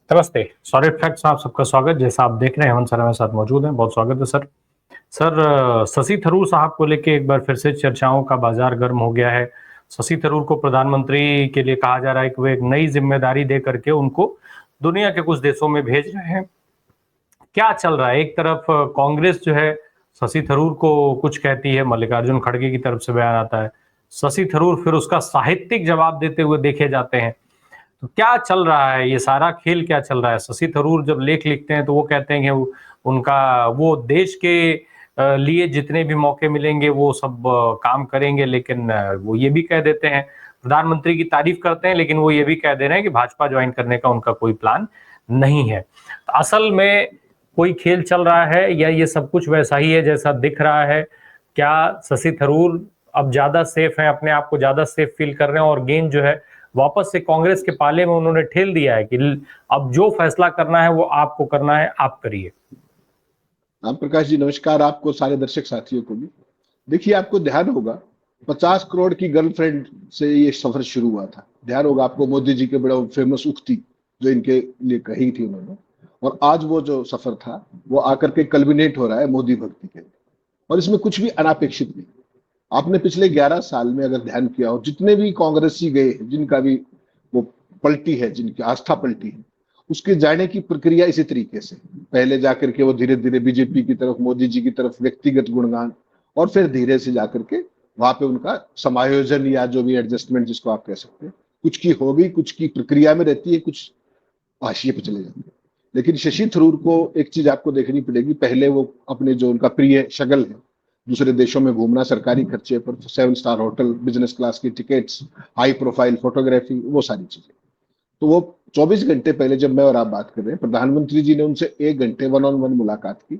नमस्ते। Solid facts में आप सबका स्वागत। जैसा आप देख रहे हैं हेमंत सर हमारे साथ मौजूद हैं। बहुत स्वागत है सर। सर, शशि थरूर साहब को लेके एक बार फिर से चर्चाओं का बाजार गर्म हो गया है। शशि थरूर को प्रधानमंत्री के लिए कहा जा रहा है कि वो एक नई जिम्मेदारी दे करके उनको दुनिया के कुछ देशों में भेज रहे हैं। क्या चल रहा है? एक तरफ कांग्रेस जो है शशि थरूर को कुछ कहती है, मल्लिकार्जुन खड़गे की तरफ से बयान आता है, शशि थरूर फिर उसका साहित्यिक जवाब देते हुए देखे जाते हैं। तो क्या चल रहा है? ये सारा खेल क्या चल रहा है? शशि थरूर जब लेख लिखते हैं तो वो कहते हैं कि उनका वो देश के लिए जितने भी मौके मिलेंगे वो सब काम करेंगे, लेकिन वो ये भी कह देते हैं, प्रधानमंत्री की तारीफ करते हैं, लेकिन वो ये भी कह दे रहे हैं कि भाजपा ज्वाइन करने का उनका कोई प्लान नहीं है। तो असल में कोई खेल चल रहा है या ये सब कुछ वैसा ही है जैसा दिख रहा है? क्या शशि थरूर अब ज्यादा सेफ है, अपने आप को ज्यादा सेफ फील कर रहे हैं और गेंद जो है वापस से कांग्रेस के पाले में उन्होंने ठेल दिया है कि अब जो फैसला करना है वो आपको करना है, आप करिए? आप प्रकाश जी नमस्कार, आपको सारे दर्शक साथियों को भी। देखिए, आपको ध्यान होगा 50 करोड़ की गर्लफ्रेंड से ये सफर शुरू हुआ था। ध्यान होगा आपको मोदी जी के बड़ा फेमस उक्ति जो इनके लिए कही थी उन्होंने, और आज वो जो सफर था वो आकर के कल्बिनेट हो रहा है मोदी भक्ति के। और इसमें कुछ भी अनापेक्षित नहीं। आपने पिछले 11 साल में अगर ध्यान किया हो, जितने भी कांग्रेसी गए हैं, जिनका भी वो पलटी है, जिनकी आस्था पलटी है, उसके जाने की प्रक्रिया इसी तरीके से। पहले जाकर के वो धीरे धीरे बीजेपी की तरफ, मोदी जी की तरफ व्यक्तिगत गुणगान, और फिर धीरे से जाकर के वहां पे उनका समायोजन या जो भी एडजस्टमेंट जिसको आप कह सकते हैं, कुछ की हो गई, कुछ की प्रक्रिया में रहती है, कुछ हाशिए पे चले जाते हैं। लेकिन शशि थरूर को एक चीज आपको देखनी पड़ेगी। पहले वो अपने जो उनका प्रिय शगल है, दूसरे देशों में घूमना सरकारी खर्चे पर, 7 स्टार होटल, बिजनेस क्लास की टिकट्स, हाई प्रोफाइल फोटोग्राफी, वो सारी चीजें। तो वो 24 घंटे पहले जब मैं और आप बात कर रहे हैं, प्रधानमंत्री जी ने उनसे 1 घंटे 1-on-1 मुलाकात की।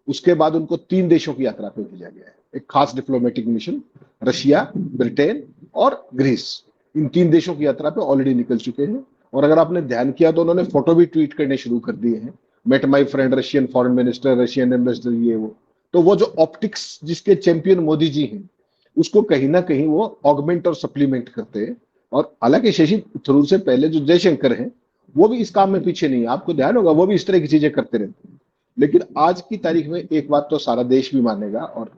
उसके बाद उनको 3 देशों की यात्रा पे भेजा गया है, एक खास डिप्लोमेटिक मिशन। रशिया, ब्रिटेन और ग्रीस, इन 3 देशों की यात्रा पे ऑलरेडी निकल चुके हैं। और अगर आपने ध्यान किया तो उन्होंने फोटो भी ट्वीट करने शुरू कर दिए हैं। Met my friend Russian foreign minister, Russian ambassador, ये वो। तो वो जो ऑप्टिक्स जिसके चैंपियन मोदी जी हैं, उसको कहीं ना कहीं वो ऑगमेंट और सप्लीमेंट करते हैं। और हालांकि शशि थरूर से पहले जो जयशंकर हैं, वो भी इस काम में पीछे नहीं है। आपको ध्यान होगा वो भी इस तरह की चीजें करते रहते हैं। लेकिन आज की तारीख में एक बात तो सारा देश भी मानेगा और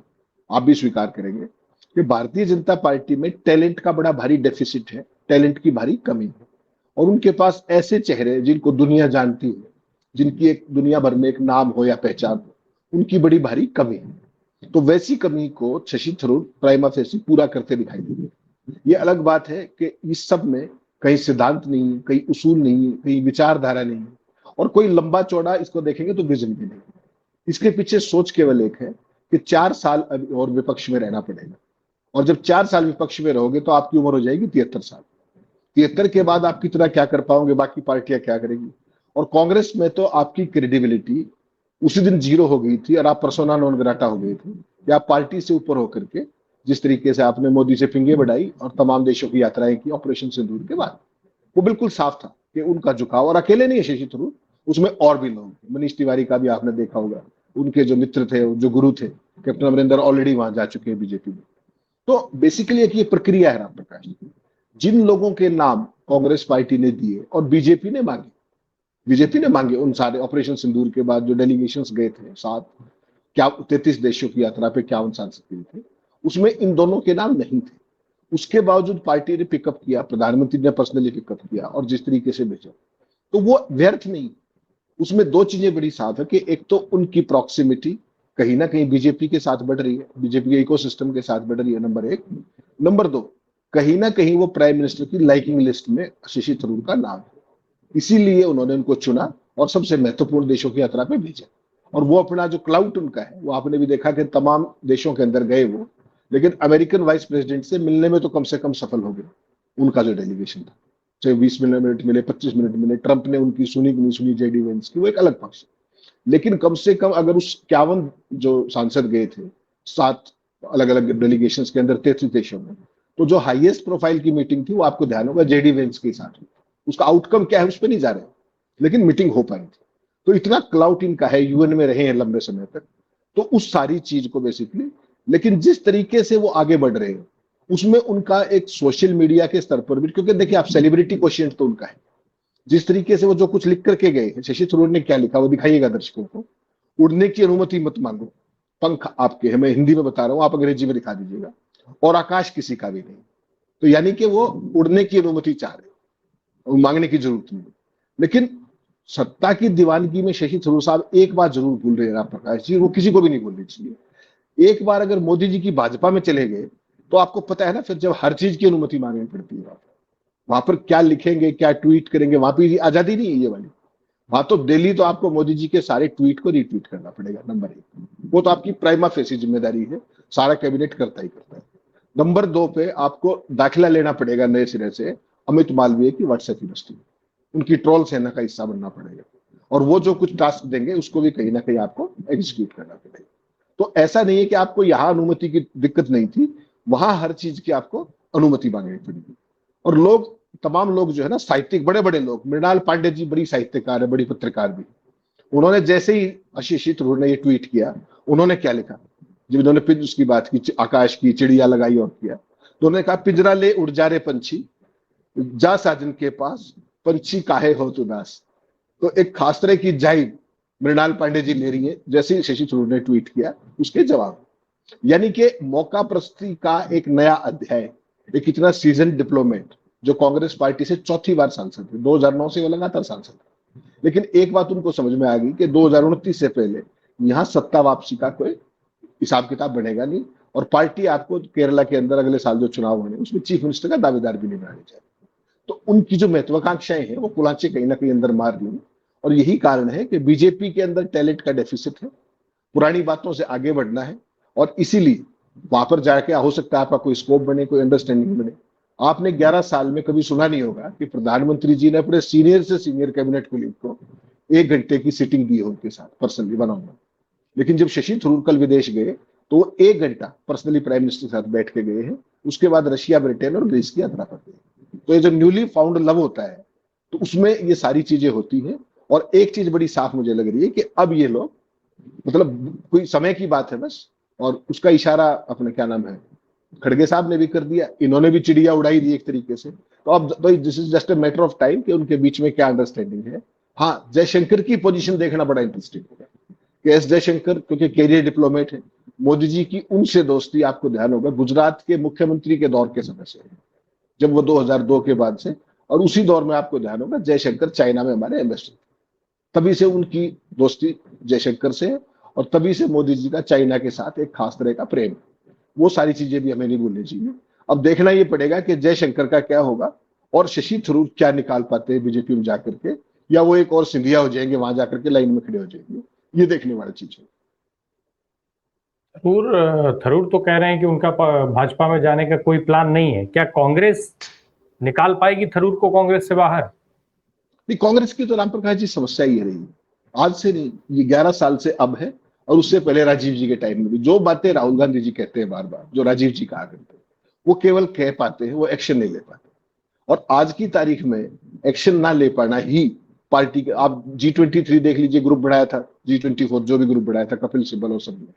आप भी स्वीकार करेंगे कि भारतीय जनता पार्टी में टैलेंट का बड़ा भारी डेफिसिट है, टैलेंट की भारी कमी है। और उनके पास ऐसे चेहरे जिनको दुनिया जानती है, जिनकी एक दुनिया भर में एक नाम हो या पहचान हो, उनकी बड़ी भारी कमी है। तो वैसी कमी को शशि थरूर प्राइमा फेसी पूरा करते दिखाई देंगे। ये अलग बात है कि इस सब में कहीं सिद्धांत नहीं है, कहीं उसूल नहीं है, कहीं विचारधारा नहीं है, और कोई लंबा चौड़ा इसको देखेंगे तो विजन भी नहीं। इसके पीछे सोच केवल एक है कि 4 साल अभी और विपक्ष में रहना पड़ेगा। और जब 4 साल विपक्ष में रहोगे तो आपकी उम्र हो जाएगी 73 साल। 73 के बाद आप कितना क्या कर पाओगे, बाकी पार्टियां क्या करेगी। और कांग्रेस में तो आपकी क्रेडिबिलिटी उसी दिन जीरो हो गई थी और आप पर्सोना नॉन ग्राटा हो गए थे कि आप पार्टी से ऊपर होकर के जिस तरीके से आपने मोदी से फिंगे बढ़ाई और तमाम देशों की यात्राएं की ऑपरेशन सिंदूर के बाद, वो बिल्कुल साफ था कि उनका झुकाव। और अकेले नहीं है शशि थरूर, उसमें और भी लोग, मनीष तिवारी का भी आपने देखा होगा, उनके जो मित्र थे, जो गुरु थे, कैप्टन अमरिंदर ऑलरेडी वहां जा चुके हैं बीजेपी में। तो बेसिकली एक ये प्रक्रिया है राम प्रकाश, जिन लोगों के नाम कांग्रेस पार्टी ने दिए और बीजेपी ने मांगे उन सारे ऑपरेशन सिंदूर के बाद जो डेलीगेशन गए थे, 33 देशों की यात्रा पे 51 सांसद गए थे, उसमें इन दोनों के नाम नहीं थे। उसके बावजूद पार्टी ने पिकअप किया, प्रधानमंत्री ने पर्सनली पिकअप किया और जिस तरीके से भेजा, तो वो व्यर्थ नहीं। उसमें दो चीजें बड़ी साफ है कि एक तो उनकी प्रॉक्सिमिटी कहीं ना कहीं बीजेपी के साथ बढ़ रही है, बीजेपी के इकोसिस्टम के साथ बढ़ रही है, नंबर एक। नंबर दो, कहीं ना कहीं वो प्राइम मिनिस्टर की लाइकिंग लिस्ट में शशि थरूर का नाम है, इसीलिए उन्होंने उनको चुना और सबसे महत्वपूर्ण देशों की यात्रा पे भेजा। और वो अपना जो क्लाउट उनका है, वो आपने भी देखा कि तमाम देशों के अंदर गए वो, लेकिन अमेरिकन वाइस प्रेसिडेंट से मिलने में तो कम से कम सफल हो गए उनका जो डेलीगेशन था। चाहे 20 मिनट मिले, 25 मिनट मिले, ट्रंप ने उनकी सुनी कि नहीं सुनी, जेडी वेंस की, वो एक अलग पक्ष है। लेकिन कम से कम अगर उस 51 जो सांसद गए थे 7 अलग अलग डेलीगेशन के अंदर 33 देशों में, तो जो हाईएस्ट प्रोफाइल की मीटिंग थी वो आपको ध्यान होगा जेडी वेंस के साथ हुई। उसका आउटकम क्या है उस पर नहीं जा रहे, लेकिन मीटिंग हो पाई थी। तो इतना क्लाउट इनका है, यूएन में रहे हैं लंबे समय तक, तो उस सारी चीज को बेसिकली, लेकिन जिस तरीके से वो आगे बढ़ रहे हैं उसमें उनका एक सोशल मीडिया के स्तर पर भी, क्योंकि देखिए आप सेलिब्रिटी क्वेश्चन तो उनका है, जिस तरीके से वो जो कुछ लिख करके गए हैं, शशि थरूर ने क्या लिखा वो दिखाइएगा दर्शकों को। उड़ने की अनुमति मत मांगो, पंख आपके हैं, मैं हिंदी में बता रहा हूं, आप अंग्रेजी में दिखा दीजिएगा, और आकाश किसी का भी नहीं। तो यानी कि वो उड़ने की अनुमति चाह रहे हैं, मांगने की जरूरत नहीं। लेकिन सत्ता की दीवानगी में शशि थरूर साहब एक बात जरूर भूल रहे हैं राम प्रकाश जी, वो किसी को भी नहीं भूलनी चाहिए। एक बार अगर मोदी जी की भाजपा में चले गए तो आपको पता है ना, फिर जब हर चीज की अनुमति मांगनी पड़ती है, वहां पर क्या लिखेंगे, क्या ट्वीट करेंगे, वहां पर आजादी नहीं है ये वाली। वहां तो दिल्ली तो आपको मोदी जी के सारे ट्वीट को रीट्वीट करना पड़ेगा, नंबर 1। वो तो आपकी प्राइमा फेसी जिम्मेदारी है, सारा कैबिनेट करता ही करता है। नंबर 2 पे आपको दाखिला लेना पड़ेगा नए सिरे से अमित मालवीय की व्हाट्सएप यूनिवर्सिटी, उनकी ट्रोल सेना का हिस्सा बनना पड़ेगा, और वो जो कुछ टास्क देंगे उसको भी कहीं ना कहीं आपको एग्जीक्यूट करना पड़ेगा। तो ऐसा नहीं है कि आपको यहां अनुमति की दिक्कत नहीं थी, वहां हर चीज की आपको अनुमति मांगनी पड़ेगी। और लोग, तमाम लोग जो है ना, साहित्यिक, बड़े बड़े लोग, मृणाल पांडे जी बड़ी साहित्यकार है, बड़ी पत्रकार भी, उन्होंने जैसे ही शशि थरूर ने ये ट्वीट किया, उन्होंने क्या लिखा, जब इन्होंने पिंज उसकी बात की, आकाश की, चिड़िया लगाई और किया, तो उन्होंने कहा, पिंजरा ले उड़ जा रे पंछी, जा साजन के पास, पंछी काहे हो उदास। तो एक खास तरह की जाइब मृणाल पांडे जी ले रही है जैसे ही शशि थरूर ने ट्वीट किया उसके जवाब। यानी कि मौका प्रस्ती का एक नया अध्याय, एक इतना सीजन डिप्लोमेट जो कांग्रेस पार्टी से चौथी बार सांसद थे, 2009 से वो लगातार सांसद थे, लेकिन एक बात उनको समझ में आ गई कि 2029 से पहले यहां सत्ता वापसी का कोई हिसाब किताब बनेगा नहीं, और पार्टी आपको केरला के अंदर अगले साल जो चुनाव होने उसमें चीफ मिनिस्टर का दावेदार भी नहीं बनाने चाहिए। तो उनकी जो महत्वाकांक्षाएं हैं वो कुलाचे कहीं ना कहीं अंदर मार ली, और यही कारण है कि बीजेपी के अंदर टैलेंट का डेफिसिट है, पुरानी बातों से आगे बढ़ना है, और इसीलिए वहां पर जाके हो सकता है आपका कोई स्कोप बने, कोई अंडरस्टैंडिंग बने। आपने 11 साल में कभी सुना नहीं होगा कि प्रधानमंत्री जी ने अपने सीनियर से सीनियर कैबिनेट कुलीग को 1 घंटे की सिटिंग दी हो उनके साथ पर्सनली, वन ऑन वन। लेकिन जब शशि थरूर कल विदेश गए तो वो 1 घंटा पर्सनली प्राइम मिनिस्टर के साथ बैठ के गए हैं, उसके बाद रशिया, ब्रिटेन और ग्रीस की यात्रा पर गए। तो ये जो न्यूली फाउंड लव होता है, तो उसमें ये सारी चीजें होती हैं। और एक चीज बड़ी साफ मुझे लग रही है कि अब ये लोग, मतलब कोई समय की बात है बस, और उसका इशारा अपने क्या नाम है खड़गे साहब ने भी कर दिया, इन्होंने भी चिड़िया उड़ाई दी एक तरीके से। तो अब तो this is just a matter of time कि उनके बीच में क्या अंडरस्टैंडिंग है। हाँ, जयशंकर की पोजीशन देखना बड़ा इंटरेस्टिंग होगा कि एस जयशंकर क्योंकि कैरियर डिप्लोमेट है, मोदी जी की उनसे दोस्ती, आपको ध्यान होगा, गुजरात के मुख्यमंत्री के दौर के समय से है, जब वो 2002 के बाद से, और उसी दौर में आपको ध्यान होगा जयशंकर चाइना में हमारे एम्बेसडर, तभी से उनकी दोस्ती जयशंकर से है, और तभी से मोदी जी का चाइना के साथ एक खास तरह का प्रेम। वो सारी चीजें भी हमें नहीं भूलनी चाहिए। अब देखना ये पड़ेगा कि जयशंकर का क्या होगा, और शशि थरूर क्या निकाल पाते हैं बीजेपी में जाकर के, या वो एक और सिंधिया हो जाएंगे, वहां जाकर के लाइन में खड़े हो जाएंगे, ये देखने वाली चीज है। थरूर थरूर तो कह रहे हैं कि उनका भाजपा में जाने का कोई प्लान नहीं है। क्या कांग्रेस निकाल पाएगी थरूर को कांग्रेस से बाहर? नहीं, कांग्रेस की तो राम प्रकाश जी समस्या ये रही, आज से नहीं, ये 11 साल से अब है, और उससे पहले राजीव जी के टाइम में भी जो बातें राहुल गांधी जी कहते हैं बार बार, जो राजीव जी कहा करते हैं, वो केवल कह पाते हैं, वो एक्शन नहीं ले पाते। और आज की तारीख में एक्शन ना ले पाना ही पार्टी के, आप G23 देख लीजिए, ग्रुप बढ़ाया था, G24 जो भी ग्रुप बढ़ाया था, कपिल सिब्बल और सब ने,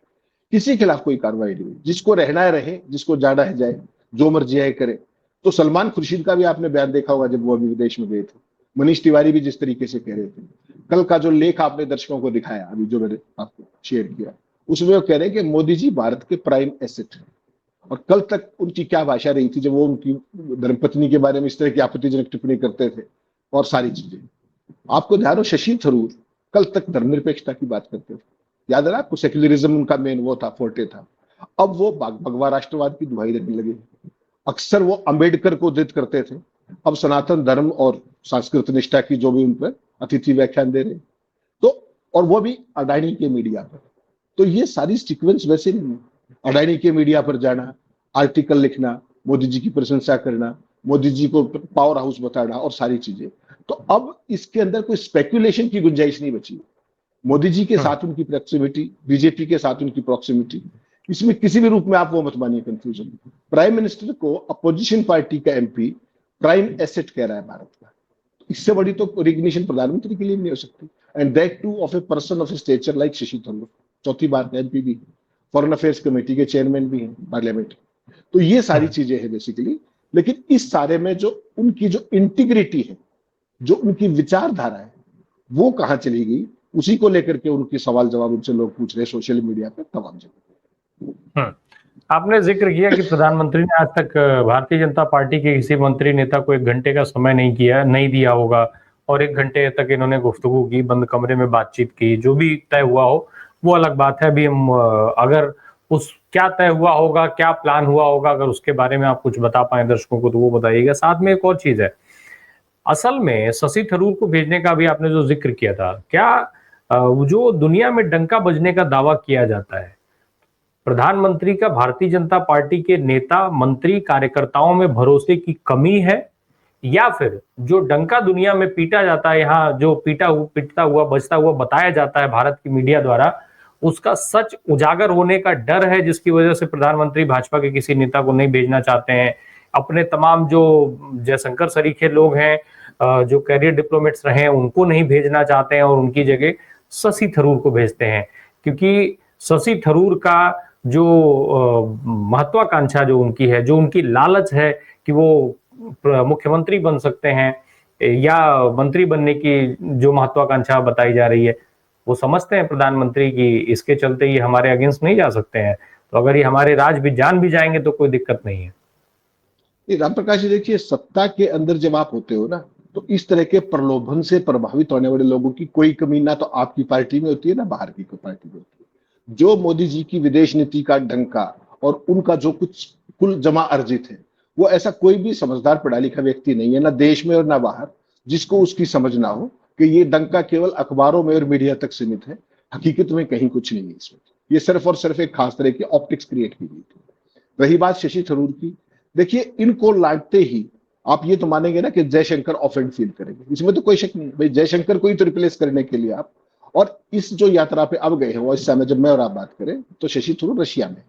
किसी के खिलाफ कोई कार्रवाई नहीं हुई। जिसको रहना है रहे, जिसको जाना है जाए, जो मर्जी है करे। तो सलमान खुर्शीद का भी आपने बयान देखा होगा जब वो अभी विदेश में गए थे, मनीष तिवारी भी जिस तरीके से कह रहे थे, कल का जो लेख आपने दर्शकों को दिखाया अभी जो मैंने आपको शेयर किया, उसमें वो कह रहे हैं कि मोदी जी भारत के प्राइम एसेट है। और कल तक उनकी क्या भाषा रही थी जब वो उनकी धर्मपत्नी के बारे में इस तरह की आपत्तिजनक टिप्पणी करते थे, और सारी चीजें आपको ध्यान हो, शशि थरूर कल तक धर्मनिरपेक्षता की बात करते थे, याद है ना आपको, सेक्युलरिज्म उनका मेन वो था, फोर्टे था। अब वो भगवा राष्ट्रवाद की दुहाई देने लगे। अक्सर वो अंबेडकर को उद्धृत करते थे, अब सनातन धर्म और संस्कृत निष्ठा की जो भी उन पर अतिथि व्याख्यान दे रहे, तो और वो भी अडानी के मीडिया पर। तो ये सारी सीक्वेंस वैसे नहीं है, अडानी के मीडिया पर जाना, आर्टिकल लिखना, मोदी जी की प्रशंसा करना, मोदी जी को पावर हाउस बताना, और सारी चीजें। तो अब इसके अंदर कोई स्पेकुलेशन की गुंजाइश नहीं बची। मोदी जी के साथ उनकी प्रॉक्सिमिटी, बीजेपी के साथ उनकी प्रॉक्सिमिटी, इसमें किसी भी रूप में आप वो मत मानिए कंफ्यूजन। प्राइम मिनिस्टर को अपोजिशन पार्टी का एमपी प्राइम एसेट कह रहा है भारत का, इससे बड़ी तो रिकग्निशन प्रधानमंत्री के लिए भी नहीं हो सकती, and that too of a person of a stature like Shashi Tharoor, चौथी बार एमपी भी, फॉरेन अफेयर्स कमेटी के चेयरमैन भी हैं पार्लियामेंट। तो ये सारी चीजें हैं बेसिकली। लेकिन इस सारे में जो उनकी जो इंटीग्रिटी है, जो उनकी विचारधारा है वो कहाँ चली गई, उसी को लेकर के उनके सवाल जवाब उनसे लोग पूछ रहे हैं सोशल मीडिया पे तमाम जगह। आपने जिक्र किया कि प्रधानमंत्री ने आज तक भारतीय जनता पार्टी के किसी मंत्री नेता को 1 घंटे का समय नहीं दिया होगा, और 1 घंटे तक इन्होंने गुफ्तगू की, बंद कमरे में बातचीत की। जो भी तय हुआ हो वो अलग बात है। अभी हम अगर उस क्या तय हुआ होगा, क्या प्लान हुआ होगा, अगर उसके बारे में आप कुछ बता पाए दर्शकों को तो वो बताइएगा। साथ में एक और चीज है, असल में शशि थरूर को भेजने का भी आपने जो जिक्र किया था, क्या जो दुनिया में डंका बजने का दावा किया जाता है, प्रधानमंत्री का भारतीय जनता पार्टी के नेता मंत्री कार्यकर्ताओं में भरोसे की कमी है, या फिर जो डंका दुनिया में पीटा जाता है, यहाँ जो पीटता हुआ बजता हुआ बताया जाता है भारत की मीडिया द्वारा, उसका सच उजागर होने का डर है, जिसकी वजह से प्रधानमंत्री भाजपा के किसी नेता को नहीं भेजना चाहते हैं। अपने तमाम जो जयशंकर सरीखे लोग हैं, जो कैरियर डिप्लोमेट्स रहे हैं, उनको नहीं भेजना चाहते हैं और उनकी जगह शशि थरूर को भेजते हैं, क्योंकि शशि थरूर का जो महत्वाकांक्षा जो उनकी है, जो उनकी लालच है कि वो मुख्यमंत्री बन सकते हैं या मंत्री बनने की जो महत्वाकांक्षा बताई जा रही है, वो समझते हैं प्रधानमंत्री की इसके चलते ये हमारे अगेंस्ट नहीं जा सकते हैं, तो अगर ये हमारे राज भी जान भी जाएंगे तो कोई दिक्कत नहीं है। राम प्रकाश जी, देखिए, सत्ता के अंदर जब आप होते हो ना, तो इस तरह के प्रलोभन से प्रभावित होने वाले लोगों की कोई कमी ना तो आपकी पार्टी में होती है ना बाहर की कोई पार्टी में होती है। जो मोदी जी की विदेश नीति का डंका और उनका जो कुछ कुल जमा अर्जित है, वो ऐसा कोई भी समझदार पढ़ा लिखा व्यक्ति नहीं है, ना देश में और ना बाहर, जिसको उसकी समझ ना हो कि ये डंका केवल अखबारों में और मीडिया तक सीमित है। हकीकत में कहीं कुछ नहीं है इसमें। ये सिर्फ और सिर्फ एक खास तरह की ऑप्टिक्स क्रिएट की गई थी। रही बात शशि थरूर की, देखिए, इनको लाटते ही आप ये तो मानेंगे ना कि जयशंकर ऑफेंड फील करेंगे, इसमें तो कोई शक नहीं। भाई, जयशंकर को ही तो रिप्लेस करने के लिए आप, और इस जो यात्रा पे अब गए हैं, वो इस समय जब मैं और आप बात करें तो शशि थरूर रशिया में,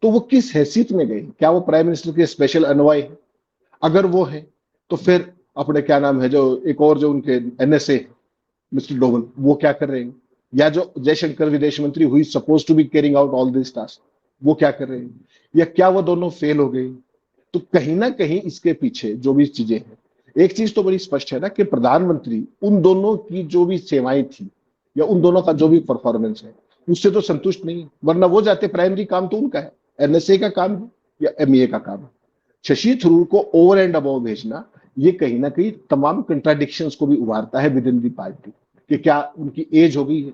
तो वो किस हैसियत में गए? क्या वो प्राइम मिनिस्टर के स्पेशल अनवाय है? अगर वो है तो फिर अपने क्या नाम है, जो एक और जो उनके एनएसए मिस्टर डोवल, वो क्या कर रहे हैं? या जो जयशंकर विदेश मंत्री हुई suppose to be carrying out all this task, वो क्या कर रहे हैं? या क्या वो दोनों फेल हो गए? तो कहीं ना कहीं इसके पीछे जो भी चीजें हैं, एक चीज तो बड़ी स्पष्ट है ना कि प्रधानमंत्री उन दोनों की जो भी सेवाएं थी या उन दोनों का जो भी परफॉर्मेंस है, उससे तो संतुष्ट नहीं है। वरना वो जाते, प्राइमरी काम तो उनका है, एनएसए का काम है या एमईए का काम है। शशि थरूर को ओवर एंड अबव भेजना, ये कहीं ना कहीं तमाम कंट्राडिक्शंस को भी उभारता है विद इन दी पार्टी, कि क्या उनकी एज हो गई है?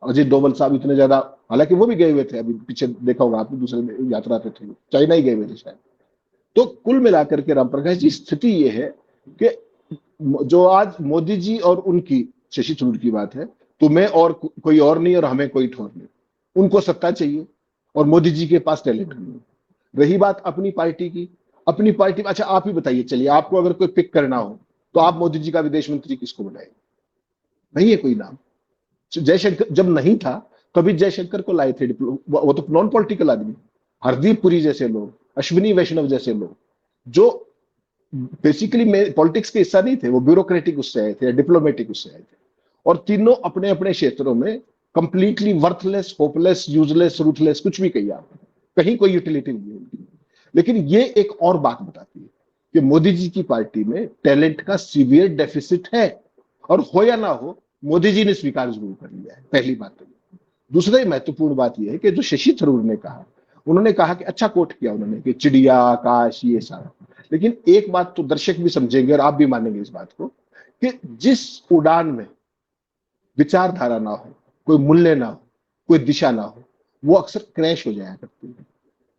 अजय डोवल साहब इतने ज्यादा, हालांकि वो भी गए हुए थे, अभी पीछे देखा होगा आपने, दूसरे यात्रा पे थे, चाइना ही गए हुए थे शायद। तो कुल मिलाकर के राम प्रकाश जी, स्थिति ये है कि जो आज मोदी जी और उनकी, शशि थरूर की बात है, तुम्हें और कोई और नहीं और हमें कोई ठोर नहीं। उनको सत्ता चाहिए और मोदी जी के पास टैलेंट नहीं है। रही बात अपनी पार्टी की, अपनी पार्टी, अच्छा आप ही बताइए, चलिए, आपको अगर कोई पिक करना हो तो आप मोदी जी का विदेश मंत्री किसको बनाएंगे? नहीं है कोई नाम। जयशंकर जब नहीं था तभी जयशंकर को लाए थे, वो तो नॉन पॉलिटिकल आदमी, हरदीप पुरी जैसे लोग, अश्विनी वैष्णव जैसे लोग, जो बेसिकली पॉलिटिक्स के हिस्सा नहीं थे, वो ब्यूरोक्रेटिक उससे आए थे, डिप्लोमेटिक उससे आए थे, और तीनों अपने अपने क्षेत्रों में completely worthless, hopeless, useless, ruthless, कुछ भी कहिए आप, कहीं कोई यूटिलिटी नहीं है उनकी। लेकिन ये एक और बात बताती है कि मोदी जी की पार्टी में टैलेंट का सीवियर डेफिसिट है, और हो या ना हो, मोदी जी ने स्वीकार जरूर कर लिया है, पहली बात तो। दूसरी महत्वपूर्ण बात यह है कि जो शशि थरूर ने कहा, उन्होंने कहा कि अच्छा कोट किया उन्होंने कि चिड़िया, आकाश, ये सारा, लेकिन एक बात तो दर्शक भी समझेंगे और आप भी मानेंगे इस बात को, कि जिस उड़ान में विचारधारा ना हो, कोई मूल्य ना हो, कोई दिशा ना हो, वो अक्सर क्रैश हो जाया करती है।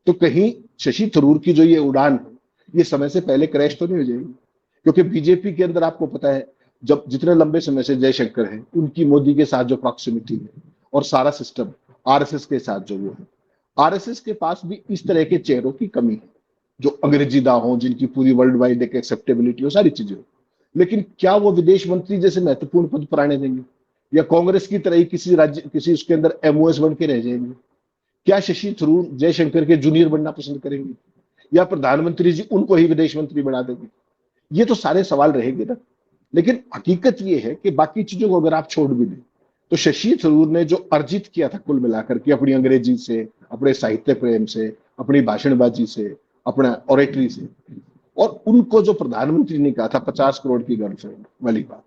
तो कहीं शशि थरूर की जो ये उड़ान है, ये समय से पहले क्रैश तो नहीं हो जाएगी? क्योंकि बीजेपी के अंदर आपको पता है, जब जितने लंबे समय से जयशंकर है, उनकी मोदी के साथ जो प्रॉक्सिमिटी है और सारा सिस्टम, आरएसएस के साथ जो वो है, आरएसएस के पास भी इस तरह के चेहरों की कमी है, जो अंग्रेजीदा हो, जिनकी पूरी वर्ल्ड वाइड एक एक्सेप्टेबिलिटी हो, सारी चीजें हो। लेकिन क्या वो विदेश मंत्री जैसे महत्वपूर्ण पद पर आने देंगे? या कांग्रेस की तरह ही किसी राज्य, किसी उसके अंदर एमओएस बन के रह जाएंगे? क्या शशि थरूर जयशंकर के जूनियर बनना पसंद करेंगे, या प्रधानमंत्री जी उनको ही विदेश मंत्री बना देंगे? ये तो सारे सवाल रहेंगे ना। लेकिन हकीकत ये है कि बाकी चीजों को अगर आप छोड़ भी दें, तो शशि थरूर ने जो अर्जित किया था कुल मिलाकर के, अपनी अंग्रेजी से, अपने साहित्य प्रेम से, अपनी भाषणबाजी से, अपना ऑरेटरी से, और उनको जो प्रधानमंत्री ने कहा था 50 करोड़ की गर्लफ्रेंड वाली बात,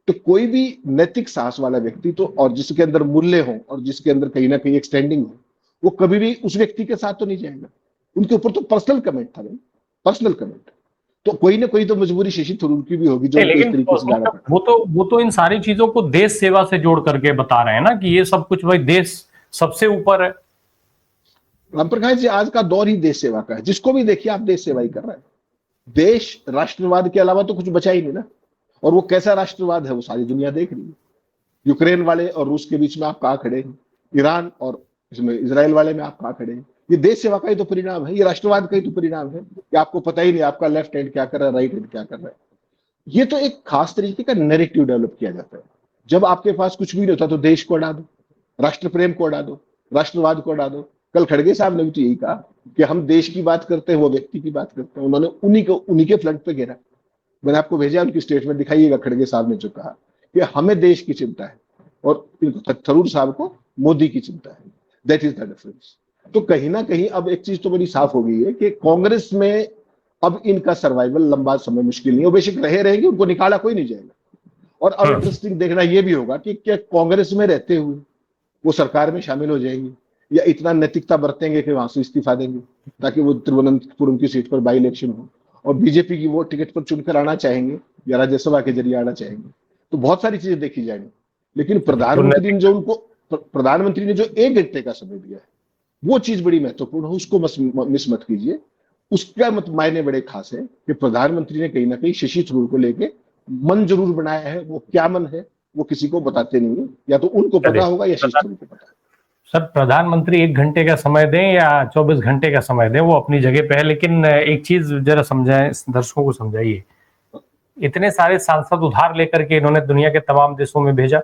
तो कोई भी नैतिक साहस वाला व्यक्ति तो, और जिसके अंदर मूल्य हो और जिसके अंदर कहीं ना कहीं एक स्टैंडिंग हो, वो कभी भी उस व्यक्ति के साथ तो नहीं जाएगा। उनके ऊपर तो पर्सनल कमेंट था भाई, पर्सनल कमेंट। तो कोई ना कोई तो मजबूरी शशि थरूर की भी होगी जो उनको इस लेकिन तरीके से जाना पड़ा। वो तो इन सारी चीजों को देश सेवा से जोड़ करके बता रहे हैं ना कि ये सब कुछ भाई देश सबसे ऊपर है। राम प्रकाश जी, आज का दौर ही देश सेवा का है। जिसको भी देखिए आप देश सेवा ही कर रहा है। देश राष्ट्रवाद के अलावा तो कुछ बचा ही नहीं ना। और वो कैसा राष्ट्रवाद है वो सारी दुनिया देख रही है। यूक्रेन वाले और रूस के बीच में आप कहाँ खड़े हैं, ईरान और इसमें इसराइल वाले में आप कहाँ खड़े हैं। ये देश सेवा का ही तो परिणाम है, ये राष्ट्रवाद का ही तो परिणाम है कि आपको पता ही नहीं आपका लेफ्ट हैंड क्या कर रहा है, राइट हैंड क्या कर रहा है। ये तो एक खास तरीके का नैरेटिव डेवलप किया जाता है। जब आपके पास कुछ भी नहीं होता तो देश को उड़ा दो, राष्ट्र प्रेम को उड़ा दो, राष्ट्रवाद को उड़ा दो। कल खड़गे साहब ने भी तो यही कहा कि हम देश की बात करते हैं, वो व्यक्ति की बात करते हैं। उन्होंने उन्हीं के फ्लंट पे घेरा। मैंने आपको भेजा, उनकी स्टेटमेंट दिखाइएगा। खड़गे साहब ने जो कहा कि हमें देश की चिंता है और थरूर साहब को मोदी की चिंता है। That is the difference. तो कहीं ना कहीं अब एक चीज तो बड़ी साफ हो गई है कि कांग्रेस में अब इनका सर्वाइवल लंबा समय मुश्किल नहीं है। बेशक रहेंगे, उनको निकाला कोई नहीं जाएगा। और अब इंटरेस्टिंग देखना यह भी होगा कि क्या कांग्रेस में रहते हुए वो सरकार में शामिल हो जाएंगे या इतना नैतिकता बरतेंगे कि वहां से इस्तीफा देंगे ताकि वो तिरुवनंतपुरम की सीट पर बाई इलेक्शन हो और बीजेपी की वो टिकट पर चुनकर आना चाहेंगे या राज्यसभा के जरिए आना चाहेंगे। तो बहुत सारी चीजें देखी जाएंगी। लेकिन प्रधानमंत्री ने जो 1 घंटे का समय दिया है वो चीज बड़ी महत्वपूर्ण है। उसको मिस मत कीजिए। उसका मत मायने बड़े खास है कि प्रधानमंत्री ने कहीं ना कहीं शशि थरूर को लेके मन जरूर बनाया है। वो क्या मन है वो किसी को बताते नहीं है, या तो उनको पता होगा या शशि थरूर को पता है। सर, प्रधानमंत्री 1 घंटे का समय दें या 24 घंटे का समय दें, वो अपनी जगह पे है। लेकिन एक चीज जरा समझाएं, दर्शकों को समझाइए। इतने सारे सांसद उधार लेकर के इन्होंने दुनिया के तमाम देशों में भेजा।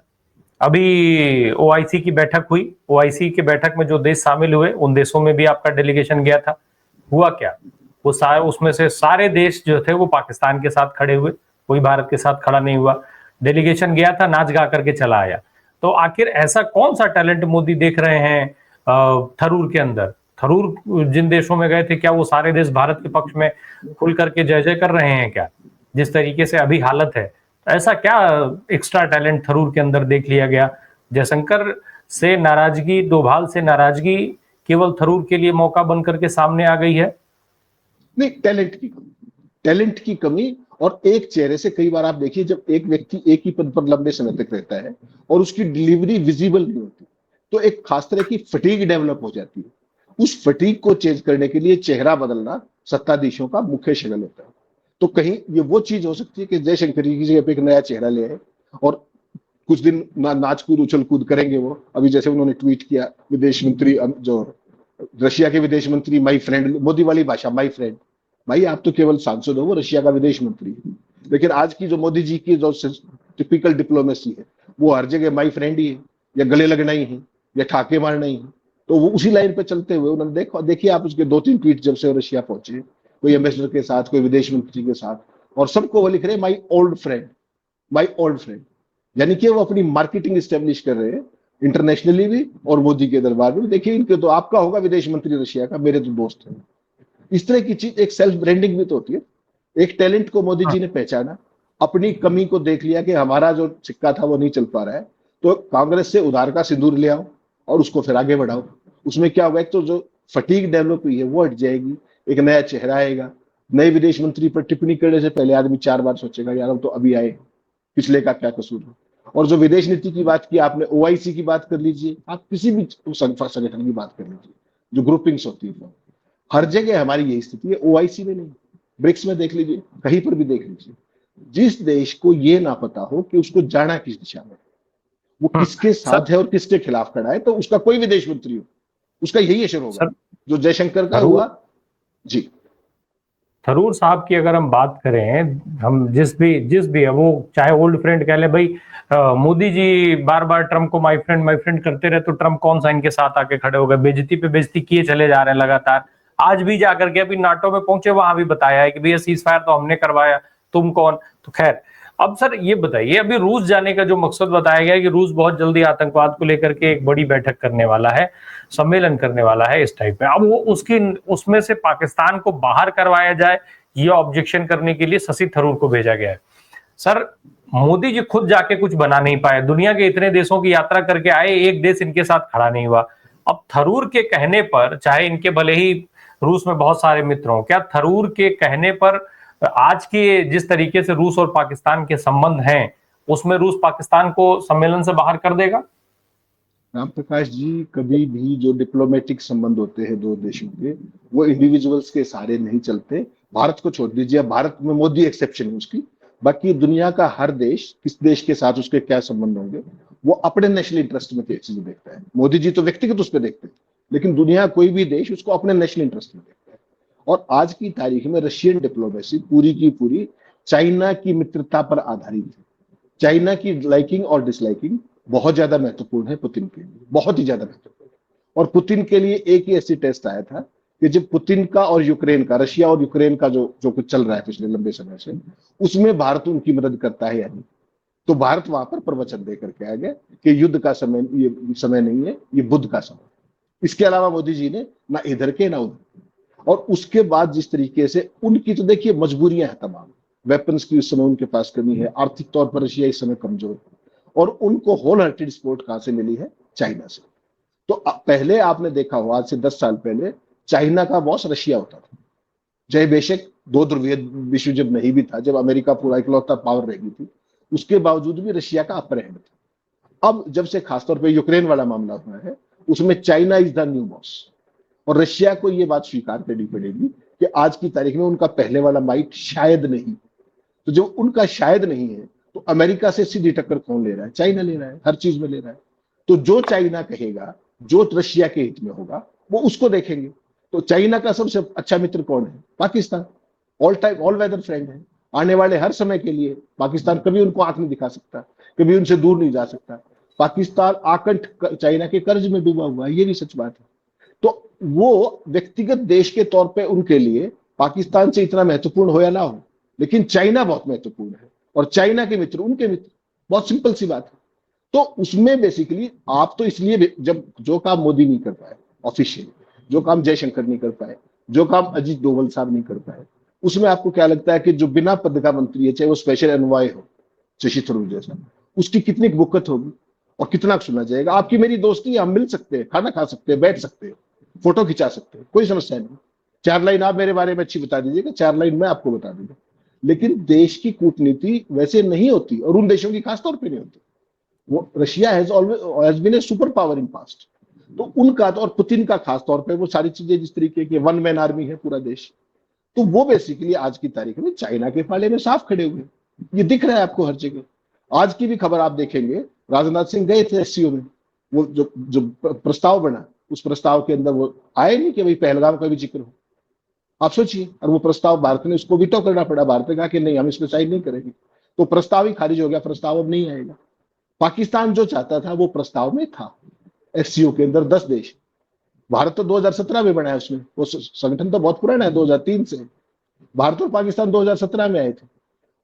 अभी ओआईसी की बैठक हुई, ओआईसी की बैठक में जो देश शामिल हुए उन देशों में भी आपका डेलीगेशन गया था। हुआ क्या, वो सारे उसमें से सारे देश जो थे वो पाकिस्तान के साथ खड़े हुए, कोई भारत के साथ खड़ा नहीं हुआ। डेलीगेशन गया था, नाच गा करके चला आया। तो आखिर ऐसा कौन सा टैलेंट मोदी देख रहे हैं थरूर के अंदर? थरूर जिन देशों में गए थे, क्या वो सारे देश भारत के पक्ष में खुल करके जय जय कर रहे हैं क्या? जिस तरीके से अभी हालत है, ऐसा क्या एक्स्ट्रा टैलेंट थरूर के अंदर देख लिया गया? जयशंकर से नाराजगी, डोभाल से नाराजगी केवल थरूर के लिए मौका बन करके सामने आ गई है? नहीं, टैलेंट की कमी और एक चेहरे से कई बार आप देखिए जब एक व्यक्ति एक ही पद पर लंबे समय तक रहता है और उसकी डिलीवरी विजिबल नहीं होती तो एक खास तरह की फटीग डेवलप हो जाती है। उस फटीग को चेंज करने के लिए चेहरा बदलना सत्ताधीशों का मुख्य शगल होता है। तो कहीं ये वो चीज हो सकती है कि जयशंकर जी की जगह पे एक नया चेहरा ले आए और कुछ दिन नाच कूद उछल कूद करेंगे वो। अभी जैसे उन्होंने ट्वीट किया, विदेश मंत्री जो रशिया के विदेश मंत्री, माई फ्रेंड, मोदी वाली भाषा, माई फ्रेंड। भाई आप तो केवल सांसद हो, वो रशिया का विदेश मंत्री है। लेकिन आज की जो मोदी जी की जो टिपिकल डिप्लोमेसी है वो हर जगह माई फ्रेंड ही है, या गले लगना ही है, या ठाके मारना ही है। तो वो उसी लाइन पे चलते हुए उन्होंने देखिए आप उसके 2-3 ट्वीट जब से रशिया पहुंचे, कोई एम्बेसडर के साथ, कोई विदेश मंत्री के साथ, और सबको वो लिख रहे हैं my old friend, my old friend. यानी कि वो अपनी मार्केटिंग स्टेब्लिश कर रहे हैं इंटरनेशनली भी और मोदी के दरबार में। देखिए इनके तो, आपका होगा विदेश मंत्री रशिया का, मेरे तो दोस्त हैं। इस तरह की चीज एक सेल्फ ब्रांडिंग भी तो होती है। एक टैलेंट को मोदी जी ने पहचाना, अपनी कमी को देख लिया कि हमारा जो सिक्का था वो नहीं चल पा रहा है, तो कांग्रेस से उधार का सिंदूर ले आओ और उसको फिर आगे बढ़ाओ। उसमें क्या होगा, एक तो जो फटीग डेवलप हुई है वो हट जाएगी, एक नया चेहरा आएगा। नए विदेश मंत्री पर टिप्पणी करने से पहले आदमी 4 बार सोचेगा यार तो अभी आए, पिछले का क्या कसूर है। और जो विदेश नीति की बात की आपने, ओआईसी की बात कर लीजिए, आप किसी भी संगठन की बात कर लीजिए, जो ग्रुपिंग्स होती है, हर जगह हमारी यही स्थिति है। ओआईसी में नहीं, ब्रिक्स में देख लीजिए, कहीं पर भी देख लीजिए। जिस देश को ये ना पता हो कि उसको जाना किस दिशा में, वो किसके साथ है और किसके खिलाफ खड़ा है, तो उसका कोई विदेश मंत्री हो, उसका यही असर होगा जो जयशंकर का हुआ। जी, थरूर साहब की अगर हम बात करें, हम जिस भी है वो चाहे ओल्ड फ्रेंड कह ले भाई, मोदी जी बार बार ट्रम्प को माय फ्रेंड करते रहे, तो ट्रम्प कौन सा इनके साथ आके खड़े हो गए? बेइज्जती पे बेइज्जती किए चले जा रहे हैं लगातार। आज भी जाकर के अभी नाटो में पहुंचे, वहां भी बताया है कि भैया सीज फायर तो हमने करवाया, तुम कौन? तो खैर, अब सर ये बताइए, अभी रूस जाने का जो मकसद बताया गया है कि रूस बहुत जल्दी आतंकवाद को लेकर के एक बड़ी बैठक करने वाला है, सम्मेलन करने वाला है इस टाइप में। अब वो उसमें से पाकिस्तान को बाहर करवाया जाए ये ऑब्जेक्शन करने के लिए शशि थरूर को भेजा गया है। सर, मोदी जी खुद जाके कुछ बना नहीं पाए, दुनिया के इतने देशों की यात्रा करके आए, एक देश इनके साथ खड़ा नहीं हुआ। अब थरूर के कहने पर, चाहे इनके भले ही रूस में बहुत सारे मित्र हों, क्या थरूर के कहने पर आज के जिस तरीके से रूस और पाकिस्तान के संबंध हैं, उसमें रूस पाकिस्तान को सम्मेलन से बाहर कर देगा? राम प्रकाश जी, कभी भी जो डिप्लोमेटिक संबंध होते हैं दो देशों के, वो इंडिविजुअल्स के सहारे नहीं चलते। भारत को छोड़ दीजिए, भारत में मोदी एक्सेप्शन है उसकी, बाकी दुनिया का हर देश, किस देश के साथ उसके क्या संबंध होंगे, वो अपने नेशनल इंटरेस्ट में चीजें देखता है। मोदी जी तो व्यक्तिगत उस पर देखते हैं, लेकिन दुनिया कोई भी देश उसको अपने नेशनल इंटरेस्ट में देखता है। और आज की तारीख में रशियन डिप्लोमेसी पूरी की पूरी चाइना की मित्रता पर आधारित है। चाइना की लाइकिंग और डिसलाइकिंग बहुत ज्यादा महत्वपूर्ण है पुतिन के लिए, बहुत ही ज्यादा महत्वपूर्ण। और पुतिन के लिए एक ही ऐसी टेस्ट आया था कि जब पुतिन का और यूक्रेन का, रशिया और यूक्रेन का जो जो कुछ चल रहा है पिछले लंबे समय से, उसमें भारत उनकी मदद करता है या नहीं। तो भारत वहां पर प्रवचन दे करके आ गया कि युद्ध का समय, ये समय नहीं है, ये बुद्ध का समय। इसके अलावा मोदी जी ने ना इधर के ना उधर। और उसके बाद जिस तरीके से उनकी, तो देखिए मजबूरियां हैं तमाम, वेपन्स की उस समय उनके पास कमी है, आर्थिक तौर पर रशिया इस समय कमजोर है, और उनको होल हार्टेड सपोर्ट कहां से मिली है? चाइना से। तो पहले आपने देखा हो, आज से 10 साल पहले चाइना का बॉस रशिया होता था, चाहे बेशक दो ध्रुवीय विश्व जब नहीं भी था, जब अमेरिका पूरा इकलौता पावर रह गई थी, उसके बावजूद भी रशिया का अपर हैंड था। अब जब से खासतौर पर यूक्रेन वाला मामला हुआ है, उसमें China is the new boss. और रशिया को यह बात स्वीकार करनी पड़ेगी कि आज की तारीख में उनका पहले वाला माइट शायद नहीं। तो जब उनका शायद नहीं है, तो अमेरिका से सीधी टक्कर कौन ले रहा है? चाइना ले रहा है, हर चीज में ले रहा है। तो जो चाइना कहेगा, जो रशिया के हित में होगा, वो उसको देखेंगे। तो चाइना का सबसे अच्छा मित्र कौन है? Pakistan. All time all weather friend है। आने वाले हर समय के लिए पाकिस्तान कभी उनको आंख नहीं दिखा सकता, कभी उनसे दूर नहीं जा सकता। पाकिस्तान आकंठ चाइना के कर्ज में डूबा हुआ है, ये भी सच बात है। तो वो व्यक्तिगत देश के तौर पे उनके लिए पाकिस्तान से इतना महत्वपूर्ण हो या ना हो, लेकिन चाइना बहुत महत्वपूर्ण है, और चाइना के मित्र उनके मित्र। बहुत सिंपल सी बात है। तो उसमें बेसिकली आप तो इसलिए, जब जो काम मोदी नहीं कर पाए ऑफिशियल, जो काम जयशंकर नहीं कर पाए, जो काम अजीत डोवल साहब नहीं कर पाए, उसमें आपको क्या लगता है कि जो बिना पद का मंत्री है, चाहे वो स्पेशल एनवॉय हो, शशि थरूर जैसा, उसकी कितनी बुक्कत होगी और कितना सुना जाएगा? आपकी मेरी दोस्ती, हम मिल सकते हैं, खाना खा सकते हैं, बैठ सकते हैं, फोटो खिंचा सकते हैं, कोई समस्या नहीं। 4 लाइन आप मेरे बारे में अच्छी बता दीजिएगा, 4 लाइन मैं आपको बता दूंगा। लेकिन देश की कूटनीति वैसे नहीं होती, और उन देशों की खासतौर पर नहीं होती। वो Russia has been a super power in past. तो उनका तो, और पुतिन का खास तौर पे, वो सारी चीजें जिस तरीके की वन मैन आर्मी है पूरा देश, तो वो बेसिकली आज की तारीख में चाइना के पाले में साफ खड़े हुए। ये दिख रहा है आपको हर जगह। आज की भी खबर आप देखेंगे, राजनाथ सिंह गए थे एससीओ में, वो जो जो प्रस्ताव बना, उस प्रस्ताव के अंदर वो आए नहीं कि भाई पहलगाम का भी जिक्र हो। आप सोचिए, और वो प्रस्ताव भारत ने, उसको विटो करना पड़ा। भारत ने कहा कि नहीं, हम इसमें साइन नहीं करेंगे, तो प्रस्ताव ही खारिज हो गया, प्रस्ताव अब नहीं आएगा। पाकिस्तान जो चाहता था वो प्रस्ताव में था। एससीओ के अंदर 10 देश, भारत तो 2017 में बना है, उसमें वो संगठन तो बहुत पुराना है, 2003 से। भारत और पाकिस्तान 2017 में आए थे,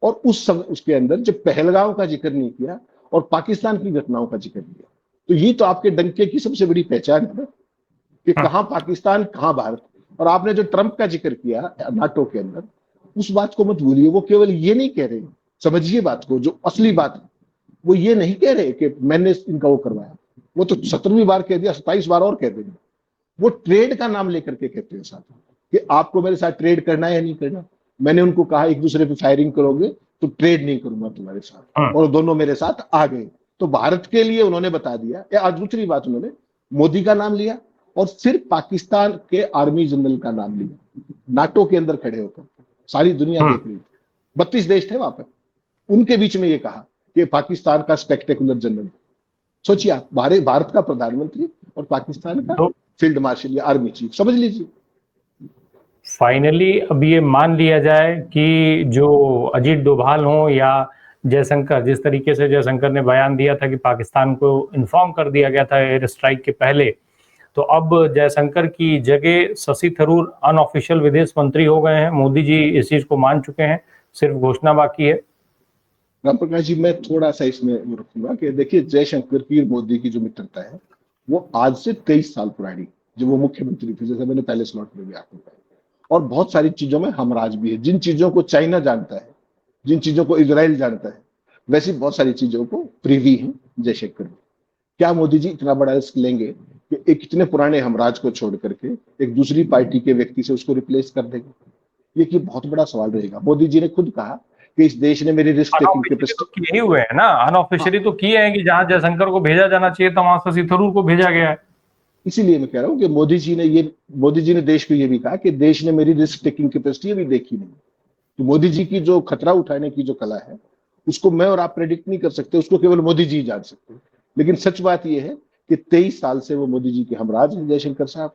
और उसके अंदर जब पहलगाम का जिक्र नहीं किया और पाकिस्तान की घटनाओं का जिक्र किया, तो ये तो आपके डंके की सबसे बड़ी पहचान है कि कहां पाकिस्तान, कहां भारत। और आपने जो ट्रंप का जिक्र किया नाटो के अंदर, उस बात को मत भूलिए। वो केवल ये नहीं कह रहे, समझिए बात को, जो असली बात है, वो ये नहीं कह रहे कि मैंने इनका वो करवाया। वो तो 17वीं बार कह दिया, 27 बार और कह देंगे। वो ट्रेड का नाम लेकर के कहते हैं साथ कि आपको मेरे साथ ट्रेड करना है या नहीं करना। मैंने उनको कहा एक दूसरे पे फायरिंग करोगे तो ट्रेड नहीं करूंगा तुम्हारे साथ, और दोनों मेरे साथ आ गए। तो भारत के लिए उन्होंने बता दिया। या दूसरी बात, उन्होंने मोदी का नाम लिया और फिर पाकिस्तान के आर्मी जनरल का नाम लिया, नाटो के अंदर खड़े होकर। सारी दुनिया देख रही थी, 32 देश थे वहां पर, उनके बीच में ये कहा कि पाकिस्तान का स्पेक्टेकुलर जनरल। सोचिए आप, भारत का प्रधानमंत्री और पाकिस्तान का तो फील्ड मार्शल या आर्मी चीफ, समझ लीजिए। फाइनली अब ये मान लिया जाए कि जो अजीत डोभाल हो या जयशंकर, जिस तरीके से जयशंकर ने बयान दिया था कि पाकिस्तान को इन्फॉर्म कर दिया गया था एयर स्ट्राइक के पहले, तो अब जयशंकर की जगह शशि थरूर अनऑफिशियल विदेश मंत्री हो गए हैं। मोदी जी इस चीज को मान चुके हैं, सिर्फ घोषणा बाकी है। राम प्रकाश जी, मैं थोड़ा सा इसमें रखूंगा कि देखिए, जयशंकर की और मोदी की जो मित्रता है, वो आज से 23 साल पुरानी, जब वो मुख्यमंत्री थे, जैसे मैंने पहले स्लॉट में भी आपको कहा। और बहुत सारी चीजों में हमराज भी है। जिन चीजों को चाइना जानता है, जिन चीजों को इजराइल जानता है, वैसी बहुत सारी चीजों को प्रिवी है जयशंकर भी। क्या मोदी जी इतना बड़ा रिस्क लेंगे कि एक इतने पुराने हमराज को छोड़ करके एक दूसरी पार्टी के व्यक्ति से उसको रिप्लेस कर देंगे? ये कि बहुत बड़ा सवाल रहेगा। मोदी जी ने खुद कहा कि इस देश ने मेरी रिस्क टेकिंग अनऑफिशियली तो कैपेसिटी। किए ही हुए हैं ना, अनऑफिशियली तो किए हैं कि जहां जयशंकर को भेजा जाना चाहिए था वहां शशि थरूर को भेजा गया है। इसीलिए मैं कह रहा हूं कि मोदी जी ने देश को ये भी कहा कि देश ने मेरी रिस्क टेकिंग कैपेसिटी अभी देखी नहीं। तो मोदी जी की जो खतरा उठाने की जो कला है, उसको मैं और आप प्रेडिक्ट नहीं कर सकते, उसको केवल मोदी जी जान सकते हैं। लेकिन सच बात यह है कि 23 साल से वो मोदी जी के हमराज हैं जयशंकर साहब।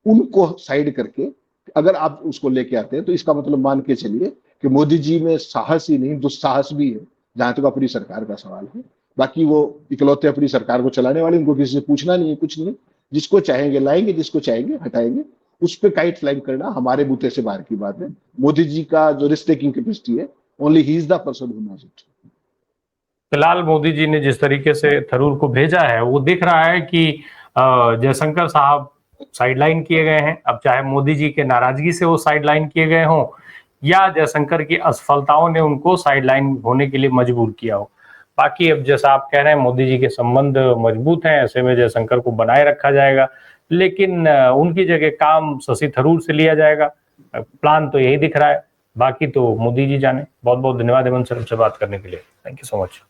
उनको साइड करके अगर आप उसको लेके आते हैं तो इसका मतलब मान के चलिए कि मोदी जी में साहस ही नहीं दुस्साहस भी है, जहां तक अपनी सरकार का सवाल है। बाकी वो इकलौते अपनी सरकार को चलाने वाले, उनको किसी से पूछना नहीं है, कुछ नहीं। जिसको चाहेंगे लाएंगे, जिसको चाहेंगे हटाएंगे। उस पर काइट फ्लाइंग करना हमारे बूते से बाहर की बात है। मोदी जी का जो रिस्क टेकिंग कैपेसिटी है, ओनली ही is the person who knows it. फिलहाल मोदी जी ने जिस तरीके से थरूर को भेजा है वो दिख रहा है कि जयशंकर साहब साइडलाइन किए गए हैं। अब चाहे मोदी जी के नाराजगी से वो साइडलाइन किए गए हों या जयशंकर की असफलताओं ने उनको साइडलाइन होने के लिए मजबूर किया हो, बाकी अब जैसा आप कह रहे हैं मोदी जी के संबंध मजबूत हैं, ऐसे में जयशंकर को बनाए रखा जाएगा, लेकिन उनकी जगह काम शशि थरूर से लिया जाएगा। प्लान तो यही दिख रहा है, बाकी तो मोदी जी जाने। बहुत बहुत धन्यवाद हेमंत सर, हमसे बात करने के लिए। Thank you so much.